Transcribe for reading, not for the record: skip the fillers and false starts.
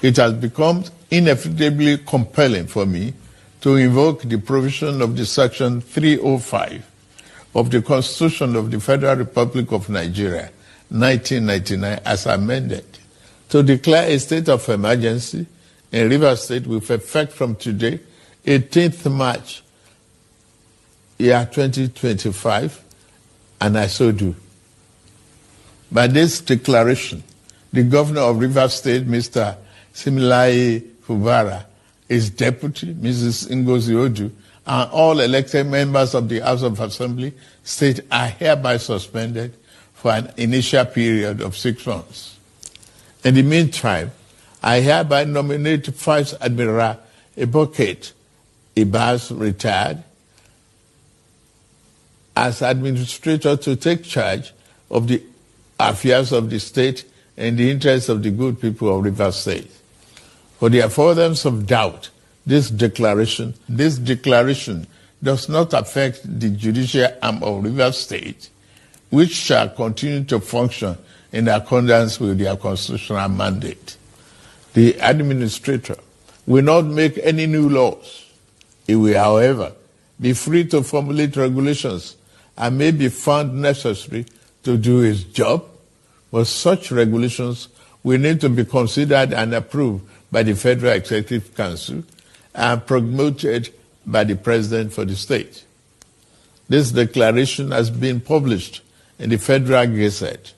it has become inevitably compelling for me to invoke the provision of the Section 305 of the Constitution of the Federal Republic of Nigeria, 1999, as amended, to declare a state of emergency in Rivers State with effect from today, 18th March, year 2025, and I so do. By this declaration, the governor of Rivers State, Mr. Similaye Fubara, his deputy, Mrs. Ngozi Odu, and all elected members of the House of Assembly state are hereby suspended for an initial period of 6 months. In the meantime, I hereby nominate Vice Admiral Eboket Ibas, retired, as administrator to take charge of the affairs of the state in the interests of the good people of Rivers State. For the avoidance of doubt, this declaration does not affect the judicial arm of Rivers State, which shall continue to function in accordance with their constitutional mandate. The administrator will not make any new laws. He will, however, be free to formulate regulations and may be found necessary to do his job, but such regulations will need to be considered and approved by the Federal Executive Council and promoted by the President for the state. This declaration has been published in the Federal Gazette